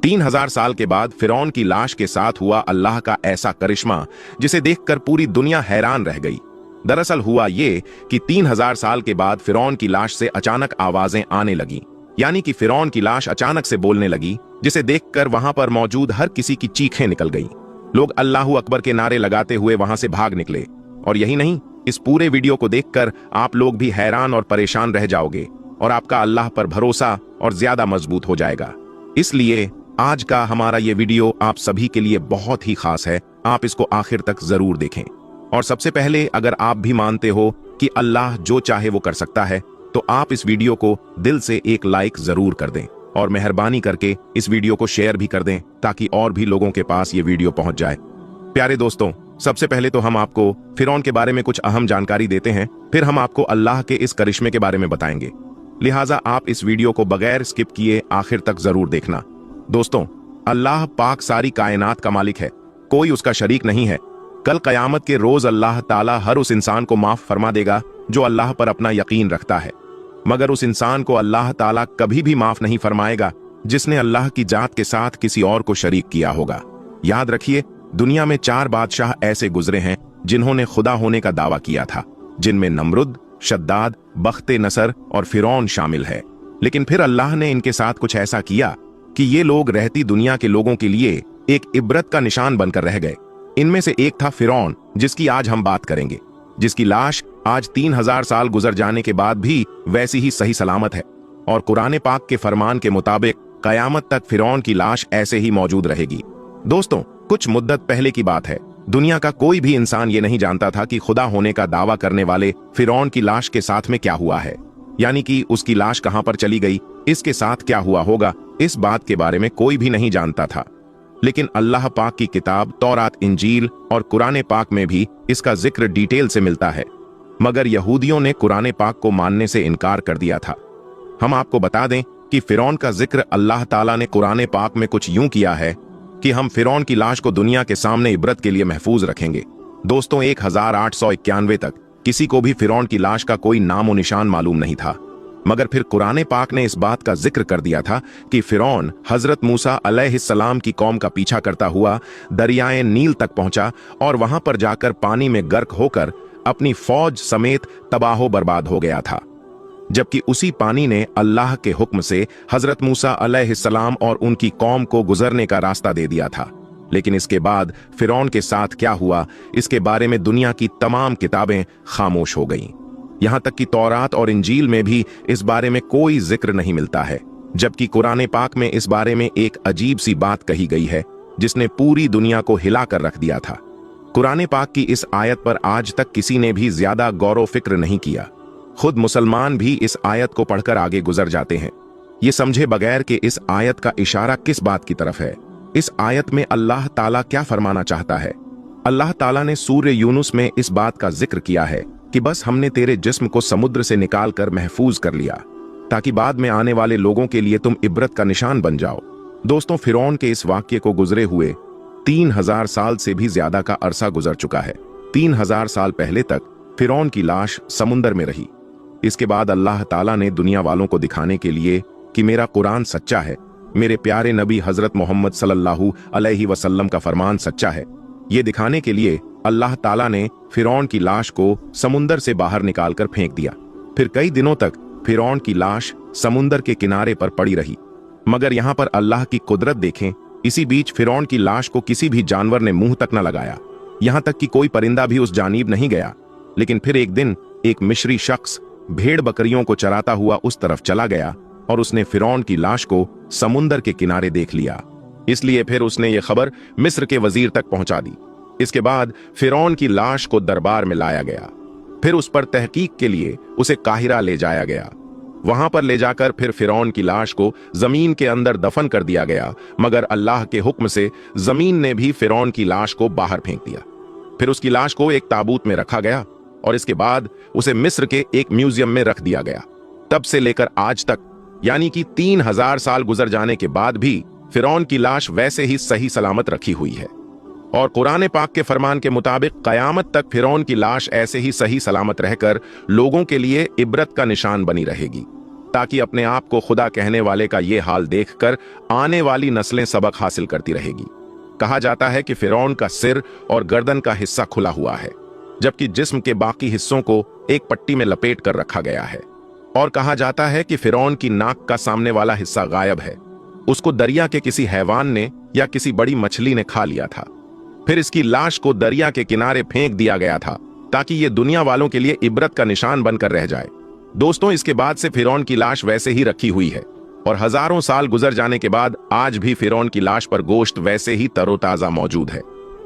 3000 साल के बाद फिरौन की लाश के साथ हुआ अल्लाह का ऐसा करिश्मा जिसे देखकर पूरी दुनिया हैरान रह गई। दरअसल हुआ ये कि 3000 साल के बाद फिरौन की लाश से अचानक आवाजें आने लगी, यानी कि फिरौन की लाश अचानक से बोलने लगी, जिसे देखकर वहां पर मौजूद हर किसी की चीखें निकल गईं। लोग अल्लाहू अकबर के नारे लगाते हुए वहां से भाग निकले। और यही नहीं, इस पूरे वीडियो को देखकर आप लोग भी हैरान और परेशान रह जाओगे और आपका अल्लाह पर भरोसा और ज्यादा मजबूत हो जाएगा। इसलिए आज का हमारा ये वीडियो आप सभी के लिए बहुत ही खास है। आप इसको आखिर तक जरूर देखें। और सबसे पहले, अगर आप भी मानते हो कि अल्लाह जो चाहे वो कर सकता है, तो आप इस वीडियो को दिल से एक लाइक जरूर कर दें और मेहरबानी करके इस वीडियो को शेयर भी कर दें ताकि और भी लोगों के पास ये वीडियो पहुंच जाए। प्यारे दोस्तों, सबसे पहले तो हम आपको फिरौन के बारे में कुछ अहम जानकारी देते हैं, फिर हम आपको अल्लाह के इस करिश्मे के बारे में बताएंगे। लिहाजा आप इस वीडियो को बगैर स्किप किए आखिर तक जरूर देखना। दोस्तों, अल्लाह पाक सारी कायनात का मालिक है, कोई उसका शरीक नहीं है। कल कयामत के रोज अल्लाह ताला हर उस इंसान को माफ फरमा देगा जो अल्लाह पर अपना यकीन रखता है, मगर उस इंसान को अल्लाह ताला कभी भी माफ नहीं फरमाएगा जिसने अल्लाह की जात के साथ किसी और को शरीक किया होगा। याद रखिए, दुनिया में 4 बादशाह ऐसे गुजरे हैं जिन्होंने खुदा होने का दावा किया था, जिनमें नमरुद, शद्दाद, बख्ते नसर और फिरौन शामिल है। लेकिन फिर अल्लाह ने इनके साथ कुछ ऐसा किया कि ये लोग रहती दुनिया के लोगों के लिए एक इबरत का निशान बनकर रह गए। इनमें से एक था फिरौन, जिसकी आज हम बात करेंगे, जिसकी लाश आज 3000 साल गुजर जाने के बाद भी वैसी ही सही सलामत है। और कुरान पाक के फरमान के मुताबिक कयामत तक फिरौन की लाश ऐसे ही मौजूद रहेगी। दोस्तों, कुछ मुद्दत पहले की बात है, दुनिया का कोई भी इंसान ये नहीं जानता था कि खुदा होने का दावा करने वाले फिरौन की लाश के साथ में क्या हुआ है, यानी कि उसकी लाश कहां पर चली गई, इसके साथ क्या हुआ होगा, इस बात के बारे में कोई भी नहीं जानता था। लेकिन अल्लाह पाक की किताब तौरात, इंजील और कुरान पाक में भी इसका जिक्र डिटेल से मिलता है, मगर यहूदियों ने कुरान पाक को मानने से इनकार कर दिया था। हम आपको बता दें कि फिरौन का जिक्र अल्लाह ताला ने कुरान पाक में कुछ यूं किया है कि हम फिरौन की लाश को दुनिया के सामने इबरत के लिए महफूज रखेंगे। दोस्तों, 1891 तक किसी को भी फिरौन की लाश का कोई नामो निशान मालूम नहीं था, मगर फिर कुरान पाक ने इस बात का जिक्र कर दिया था कि फिरौन हजरत मूसा अलैहिस्सलाम की कौम का पीछा करता हुआ दरियाए नील तक पहुंचा और वहां पर जाकर पानी में गर्क होकर अपनी फौज समेत तबाहो बर्बाद हो गया था, जबकि उसी पानी ने अल्लाह के हुक्म से हजरत मूसा अलैहिस्सलाम और उनकी कौम को गुजरने का रास्ता दे दिया था। लेकिन इसके बाद फिरौन के साथ क्या हुआ, इसके बारे में दुनिया की तमाम किताबें खामोश हो गईं। यहां तक कि तौरात और इंजील में भी इस बारे में कोई जिक्र नहीं मिलता है, जबकि कुरान पाक में इस बारे में एक अजीब सी बात कही गई है जिसने पूरी दुनिया को हिलाकर रख दिया था। कुरान पाक की इस आयत पर आज तक किसी ने भी ज्यादा गौर फिक्र नहीं किया। खुद मुसलमान भी इस आयत को पढ़कर आगे गुजर जाते हैं, ये समझे बगैर कि इस आयत का इशारा किस बात की तरफ है। इस आयत में अल्लाह ताला क्या फरमाना चाहता है। अल्लाह ताला ने सूरह यूनुस में इस बात का जिक्र किया है कि बस हमने तेरे जिस्म को समुद्र से निकाल कर महफूज कर लिया ताकि बाद में आने वाले लोगों के लिए तुम इबरत का निशान बन जाओ। दोस्तों, फिरौन के इस वाक्य को गुजरे हुए 3000 साल से भी ज्यादा का अरसा गुजर चुका है। 3000 साल पहले तक फिरौन की लाश समुद्र में रही। इसके बाद अल्लाह ताला ने दुनिया वालों को दिखाने के लिए कि मेरा कुरान सच्चा है, मेरे प्यारे नबी हजरत मोहम्मद सल्लल्लाहु अलैहि वसल्लम का फरमान सच्चा है, ये दिखाने के लिए अल्लाह ताला ने फिरौन की लाश को समुंदर से बाहर निकालकर फेंक दिया। फिर कई दिनों तक फिरौन की लाश समुंदर के किनारे पर पड़ी रही, मगर यहाँ पर अल्लाह की कुदरत देखें। इसी बीच फिरौन की लाश को किसी भी जानवर ने मुंह तक न लगाया, यहाँ तक कि कोई परिंदा भी उस जानीब नहीं गया। लेकिन फिर एक दिन एक मिस्री शख्स भेड़ बकरियों को चराता हुआ उस तरफ चला गया और उसने फिरौन की लाश को समुंदर के किनारे देख लिया। इसलिए फिर उसने ये खबर मिस्र के वजीर तक पहुंचा दी। इसके बाद फिरौन की लाश को दरबार में लाया गया। फिर उस पर तहकीक के लिए उसे काहिरा ले जाया गया। वहां पर ले जाकर फिर फिरौन की लाश को जमीन के अंदर दफन कर दिया गया, मगर अल्लाह के हुक्म से जमीन ने भी फिरौन की लाश को बाहर फेंक दिया। फिर उसकी लाश को एक ताबूत में रखा गया और इसके बाद उसे मिस्र के एक म्यूजियम में रख दिया गया। तब से लेकर आज तक, यानी कि 3000 साल गुजर जाने के बाद भी फिरौन की लाश वैसे ही सही सलामत रखी हुई है। और कुरान पाक के फरमान के मुताबिक कयामत तक फिरौन की लाश ऐसे ही सही सलामत रहकर लोगों के लिए इबरत का निशान बनी रहेगी। ताकि अपने आप को खुदा कहने वाले का ये हाल देखकर आने वाली नस्लें सबक हासिल करती रहेगी। कहा जाता है कि फिरौन का सिर और गर्दन का हिस्सा खुला हुआ है, जबकि जिस्म के बाकी हिस्सों को एक पट्टी में लपेट कर रखा गया है। और कहा जाता है कि फिरौन की नाक का सामने वाला हिस्सा गायब है, उसको दरिया के किसी हैवान ने या किसी बड़ी मछली ने खा लिया था। फिर इसकी लाश को दरिया के किनारे फेंक दिया गया था ताकि ये दुनिया वालों के लिए इबरत का निशान बनकर रह जाए। दोस्तों, इसके बाद से फिरौन की लाश वैसे ही रखी हुई है और हजारों साल गुजर जाने के बाद आज भी फिरौन की लाश पर गोश्त वैसे ही तरोताजा मौजूद है।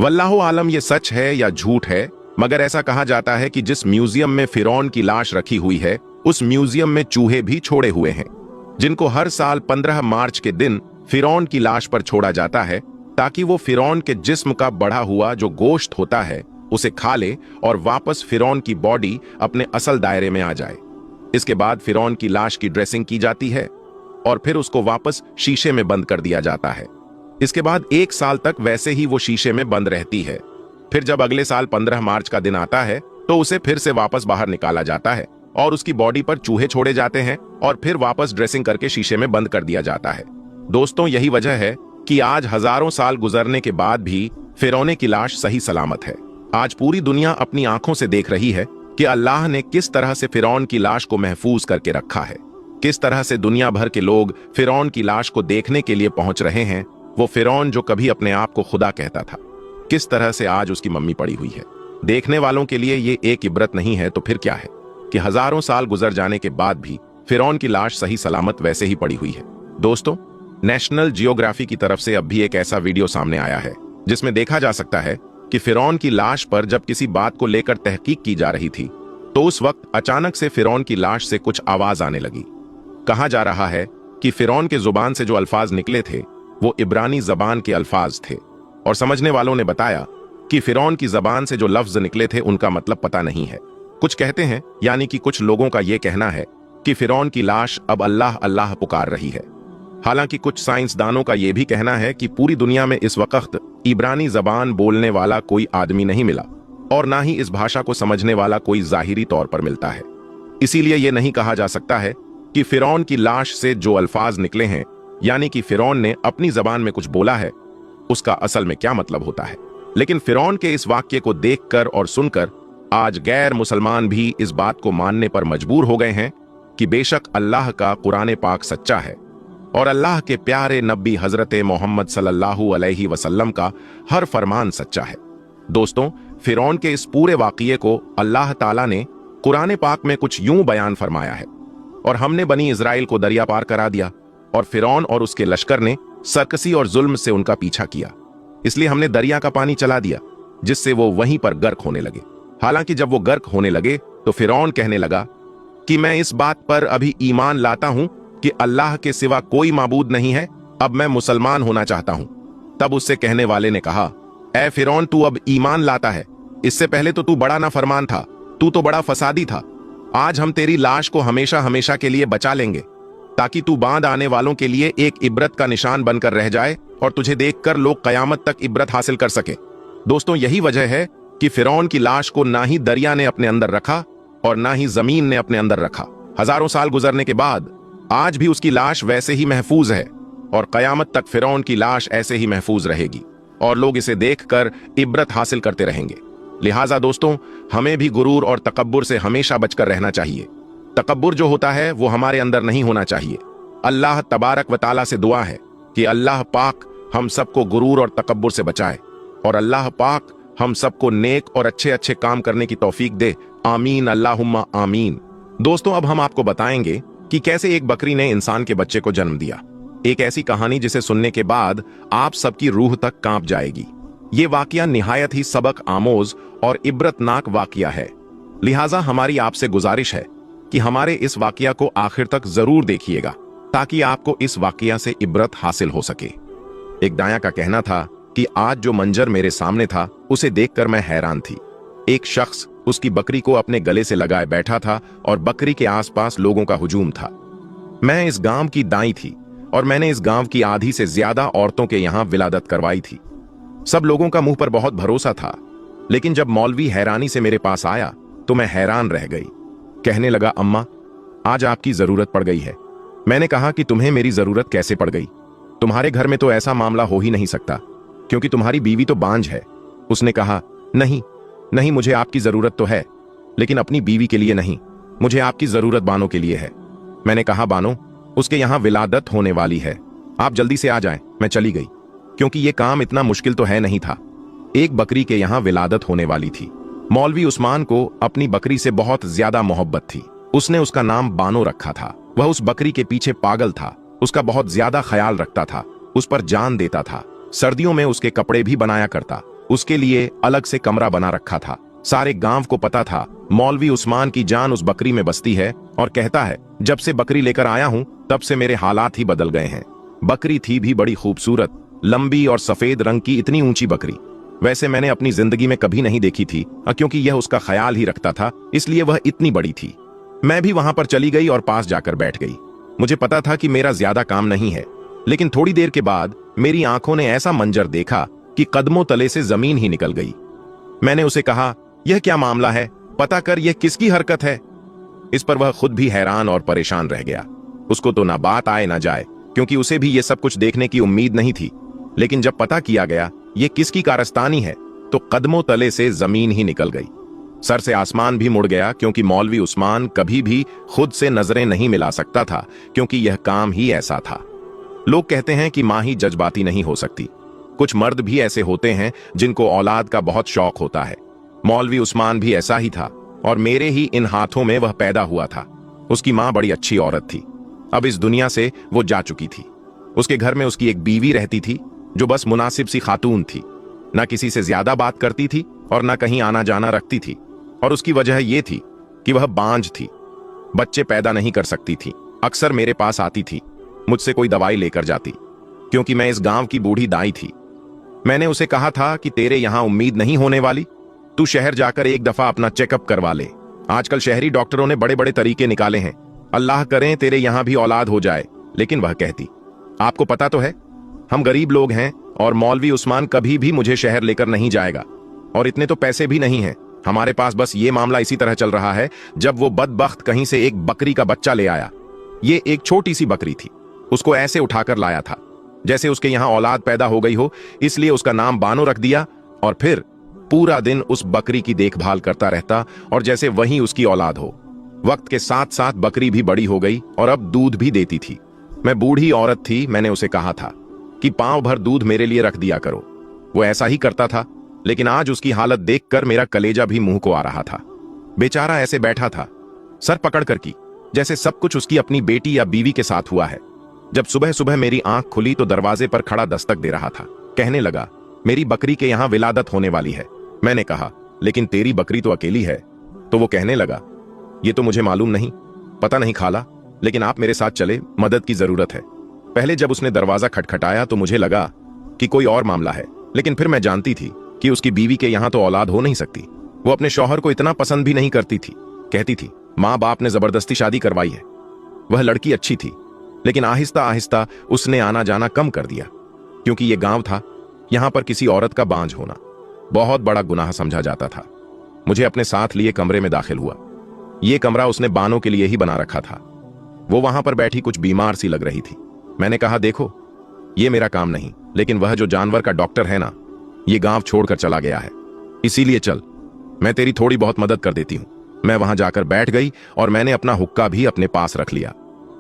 वल्लाहु आलम ये सच है या झूठ है, मगर ऐसा कहा जाता है कि जिस म्यूजियम में फिरौन की लाश रखी हुई है उस म्यूजियम में चूहे भी छोड़े हुए हैं, जिनको हर साल 15 मार्च के दिन फिरौन की लाश पर छोड़ा जाता है ताकि वो फिरौन के जिस्म का बढ़ा हुआ जो गोश्त होता है उसे खा ले और वापस फिरौन की बॉडी अपने असल दायरे में आ जाए। इसके बाद फिरौन की लाश की ड्रेसिंग की जाती है और फिर उसको वापस शीशे में बंद कर दिया जाता है। इसके बाद 1 साल तक वैसे ही वो शीशे में बंद रहती है। फिर जब अगले साल 15 मार्च का दिन आता है तो उसे फिर से वापस बाहर निकाला जाता है और उसकी बॉडी पर चूहे छोड़े जाते हैं और फिर वापस ड्रेसिंग करके शीशे में बंद कर दिया जाता है। दोस्तों, यही वजह है कि आज हजारों साल गुजरने के बाद भी फिरौने की लाश सही सलामत है। आज पूरी दुनिया अपनी आंखों से देख रही है कि अल्लाह ने किस तरह से फिरौन की लाश को महफूज करके रखा है, किस तरह से दुनिया भर के लोग फिरौन की लाश को देखने के लिए पहुंच रहे हैं। वो फिरौन जो कभी अपने आप को खुदा कहता था, किस तरह से आज उसकी मम्मी पड़ी हुई है। देखने वालों के लिए ये एक इबरत नहीं है तो फिर क्या है कि हजारों साल गुजर जाने के बाद भी फिरौन की लाश सही सलामत वैसे ही पड़ी हुई है। दोस्तों, नेशनल जियोग्राफी की तरफ से अब भी एक ऐसा वीडियो सामने आया है जिसमें देखा जा सकता है कि फिरौन की लाश पर जब किसी बात को लेकर तहकीक की जा रही थी तो उस वक्त अचानक से फिरौन की लाश से कुछ आवाज आने लगी। कहा जा रहा है कि फिरौन के जुबान से जो अल्फाज निकले थे वो इब्रानी जबान के अल्फाज थे और समझने वालों ने बताया कि फिरौन की जबान से जो लफ्ज निकले थे उनका मतलब पता नहीं है। कुछ कहते हैं, यानी कि कुछ लोगों का यह कहना है कि फिरौन की लाश अब अल्लाह अल्लाह पुकार रही है। हालांकि कुछ साइंसदानों का यह भी कहना है कि पूरी दुनिया में इस वक्त इब्रानी जबान बोलने वाला कोई आदमी नहीं मिला और ना ही इस भाषा को समझने वाला कोई जाहिरी तौर पर मिलता है। इसीलिए यह नहीं कहा जा सकता है कि फिरौन की लाश से जो अल्फाज निकले हैं, यानी कि फिरौन ने अपनी जबान में कुछ बोला है, उसका असल में क्या मतलब होता है। लेकिन फिरौन के इस वाक्य को देखकर और सुनकर आज गैर मुसलमान भी इस बात को मानने पर मजबूर हो गए हैं कि बेशक अल्लाह का कुरान पाक सच्चा है और अल्लाह के प्यारे नबी हजरत मोहम्मद सल्लल्लाहु अलैहि वसल्लम का हर फरमान सच्चा है। दोस्तों, फिरौन के इस पूरे वाकये को अल्लाह ताला ने कुरान पाक में कुछ यूं बयान फरमाया है, और हमने बनी इजराइल को दरिया पार करा दिया और फिरौन और उसके लश्कर ने सरकसी और जुल्म से उनका पीछा किया, इसलिए हमने दरिया का पानी चला दिया जिससे वो वहीं पर गर्क होने लगे। हालांकि जब वो गर्क होने लगे तो फिरौन कहने लगा कि मैं इस बात पर अभी ईमान लाता हूं कि अल्लाह के सिवा कोई माबूद नहीं है, अब मैं मुसलमान होना चाहता हूं। तब उससे कहने वाले ने कहा, ऐ फिरौन, तू अब ईमान लाता है, इससे पहले तो तू बड़ा नाफरमान था, तू तो बड़ा फसादी था। आज हम तेरी लाश को हमेशा हमेशा के लिए बचा लेंगे ताकि तू बांध आने वालों के लिए एक इबरत का निशान बनकर रह जाए और तुझे देखकर लोग कयामत तक इबरत हासिल कर सके। दोस्तों, यही वजह है कि फिरौन की लाश को ना ही दरिया ने अपने अंदर रखा और ना ही जमीन ने अपने अंदर रखा। हजारों साल गुजरने के बाद आज भी उसकी लाश वैसे ही महफूज है और कयामत तक फिरौन की लाश ऐसे ही महफूज रहेगी और लोग इसे देखकर इबरत हासिल करते रहेंगे। लिहाजा दोस्तों, हमें भी गुरूर और तकब्बुर से हमेशा बचकर रहना चाहिए। तकब्बुर जो होता है वो हमारे अंदर नहीं होना चाहिए। अल्लाह तबारक व तआला से दुआ है कि अल्लाह पाक हम सबको गुरूर और तकब्बुर से बचाए और अल्लाह पाक हम सबको नेक और अच्छे अच्छे काम करने की तौफीक दे। आमीन, अल्लाहुम्मा आमीन। दोस्तों, अब हम आपको बताएंगे कि कैसे एक बकरी ने इंसान के बच्चे को जन्म दिया। एक ऐसी कहानी जिसे सुनने के बाद आप सबकी रूह तक कांप जाएगी। ये वाकया निहायत ही सबक आमोज और इबरतनाक वाकया है। लिहाजा हमारी आपसे गुजारिश है कि हमारे इस वाकया को आखिर तक जरूर देखिएगा ताकि आपको इस वाकया से इबरत हासिल हो सके। एक दाया का कहना था कि आज जो मंजर मेरे सामने था उसे देखकर मैं हैरान थी। एक शख्स उसकी बकरी को अपने गले से लगाए बैठा था और बकरी के आसपास लोगों का हुजूम था। मैं इस गांव की दाई थी और मैंने इस गांव की आधी से ज्यादा औरतों के यहां विलादत करवाई थी। सब लोगों का मुंह पर बहुत भरोसा था, लेकिन जब मौलवी हैरानी से मेरे पास आया तो मैं हैरान रह गई। कहने लगा, अम्मा, आज आपकी जरूरत पड़ गई है। मैंने कहा कि तुम्हें मेरी जरूरत कैसे पड़ गई? तुम्हारे घर में तो ऐसा मामला हो ही नहीं सकता, क्योंकि तुम्हारी बीवी तो बांझ है। उसने कहा, नहीं नहीं, मुझे आपकी जरूरत तो है, लेकिन अपनी बीवी के लिए नहीं, मुझे आपकी जरूरत बानो के लिए है। मैंने कहा, बानो, उसके यहां विलादत होने वाली है, आप जल्दी से आ जाएं। मैं चली गई, क्योंकि यह काम इतना मुश्किल तो है नहीं था। एक बकरी के यहां विलादत होने वाली थी। मौलवी उस्मान को अपनी बकरी से बहुत ज्यादा मोहब्बत थी। उसने उसका नाम बानो रखा था। वह उस बकरी के पीछे पागल था, उसका बहुत ज्यादा ख्याल रखता था, उस पर जान देता था। सर्दियों में उसके कपड़े भी बनाया करता, उसके लिए अलग से कमरा बना रखा था। सारे गांव को पता था मौलवी उस्मान की जान उस बकरी में बसती है, और कहता है, जब से बकरी लेकर आया हूं तब से मेरे हालात ही बदल गए हैं। बकरी थी भी बड़ी खूबसूरत, लंबी और सफेद रंग की इतनी ऊंची बकरी वैसे मैंने अपनी जिंदगी में कभी नहीं देखी थी, क्योंकि यह उसका ख्याल ही रखता था, इसलिए वह इतनी बड़ी थी। मैं भी वहां पर चली गई और पास जाकर बैठ गई। मुझे पता था कि मेरा ज्यादा काम नहीं है, लेकिन थोड़ी देर के बाद मेरी आंखों ने ऐसा मंजर देखा कि कदमों तले से जमीन ही निकल गई। मैंने उसे कहा, यह क्या मामला है, पता कर, यह किसकी हरकत है? इस पर वह खुद भी हैरान और परेशान रह गया। उसको तो ना बात आए ना जाए, क्योंकि उसे भी यह सब कुछ देखने की उम्मीद नहीं थी। लेकिन जब पता किया गया यह किसकी कारस्तानी है, तो कदमों तले से जमीन ही निकल गई। सर से आसमान भी मुड़ गया, क्योंकि मौलवी उस्मान कभी भी खुद से नजरें नहीं मिला सकता था, क्योंकि यह काम ही ऐसा था। लोग कहते हैं कि मां ही जज्बाती नहीं हो सकती। कुछ मर्द भी ऐसे होते हैं जिनको औलाद का बहुत शौक होता है। मौलवी उस्मान भी ऐसा ही था, और मेरे ही इन हाथों में वह पैदा हुआ था। उसकी मां बड़ी अच्छी औरत थी, अब इस दुनिया से वो जा चुकी थी। उसके घर में उसकी एक बीवी रहती थी, जो बस मुनासिब सी खातून थी, ना किसी से ज्यादा बात करती थी और ना कहीं आना जाना रखती थी। और उसकी वजह यह थी कि वह बांझ थी, बच्चे पैदा नहीं कर सकती थी। अक्सर मेरे पास आती थी, मुझसे कोई दवाई लेकर जाती, क्योंकि मैं इस गांव की बूढ़ी दाई थी। मैंने उसे कहा था कि तेरे यहां उम्मीद नहीं होने वाली, तू शहर जाकर एक दफा अपना चेकअप करवा ले। आजकल शहरी डॉक्टरों ने बड़े बड़े तरीके निकाले हैं, अल्लाह करें तेरे यहां भी औलाद हो जाए। लेकिन वह कहती, आपको पता तो है हम गरीब लोग हैं, और मौलवी उस्मान कभी भी मुझे शहर लेकर नहीं जाएगा, और इतने तो पैसे भी नहीं हैं हमारे पास। बस ये मामला इसी तरह चल रहा है, जब वो बदबख्त कहीं से एक बकरी का बच्चा ले आया। ये एक छोटी सी बकरी थी, उसको ऐसे उठाकर लाया था जैसे उसके यहां औलाद पैदा हो गई हो, इसलिए उसका नाम बानो रख दिया, और फिर पूरा दिन उस बकरी की देखभाल करता रहता, और जैसे वही उसकी औलाद हो। वक्त के साथ साथ बकरी भी बड़ी हो गई और अब दूध भी देती थी। मैं बूढ़ी औरत थी, मैंने उसे कहा था कि पांव भर दूध मेरे लिए रख दिया करो। वो ऐसा ही करता था, लेकिन आज उसकी हालत देखकर मेरा कलेजा भी मुंह को आ रहा था। बेचारा ऐसे बैठा था, सर पकड़कर की, जैसे सब कुछ उसकी अपनी बेटी या बीवी के साथ हुआ है। जब सुबह सुबह मेरी आंख खुली तो दरवाजे पर खड़ा दस्तक दे रहा था। कहने लगा, मेरी बकरी के यहां विलादत होने वाली है। मैंने कहा, लेकिन तेरी बकरी तो अकेली है। तो वो कहने लगा, ये तो मुझे मालूम नहीं, पता नहीं खाला, लेकिन आप मेरे साथ चले, मदद की जरूरत है। पहले जब उसने दरवाजा खटखटाया तो मुझे लगा कि कोई और मामला है, लेकिन फिर मैं जानती थी कि उसकी बीवी के यहां तो औलाद हो नहीं सकती। वो अपने शौहर को इतना पसंद भी नहीं करती थी। कहती थी, माँ बाप ने जबरदस्ती शादी करवाई है। वह लड़की अच्छी थी, लेकिन आहिस्ता आहिस्ता उसने आना जाना कम कर दिया, क्योंकि यह गांव था, यहां पर किसी औरत का बांझ होना बहुत बड़ा गुनाह समझा जाता था। मुझे अपने साथ लिए कमरे में दाखिल हुआ। यह कमरा उसने बानो के लिए ही बना रखा था। वो वहां पर बैठी कुछ बीमार सी लग रही थी। मैंने कहा, देखो, यह मेरा काम नहीं, लेकिन वह जो जानवर का डॉक्टर है ना, यह गांव छोड़कर चला गया है, इसीलिए चल, मैं तेरी थोड़ी बहुत मदद कर देती हूं। मैं वहां जाकर बैठ गई और मैंने अपना हुक्का भी अपने पास रख लिया।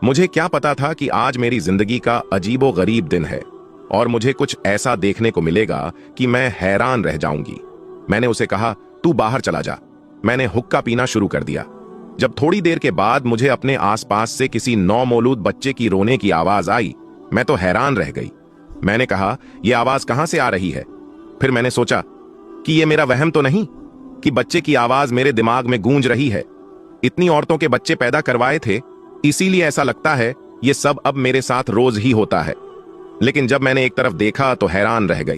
मुझे क्या पता था कि आज मेरी जिंदगी का अजीबो गरीब दिन है, और मुझे कुछ ऐसा देखने को मिलेगा कि मैं हैरान रह जाऊंगी। मैंने उसे कहा, तू बाहर चला जा। मैंने हुक्का पीना शुरू कर दिया। जब थोड़ी देर के बाद मुझे अपने आसपास से किसी नौमौलूद बच्चे की रोने की आवाज आई, मैं तो हैरान रह गई। मैंने कहा, यह आवाज कहां से आ रही है? फिर मैंने सोचा कि यह मेरा वहम तो नहीं कि बच्चे की आवाज मेरे दिमाग में गूंज रही है। इतनी औरतों के बच्चे पैदा करवाए थे, इसीलिए ऐसा लगता है ये सब अब मेरे साथ रोज ही होता है। लेकिन जब मैंने एक तरफ देखा तो हैरान रह गई।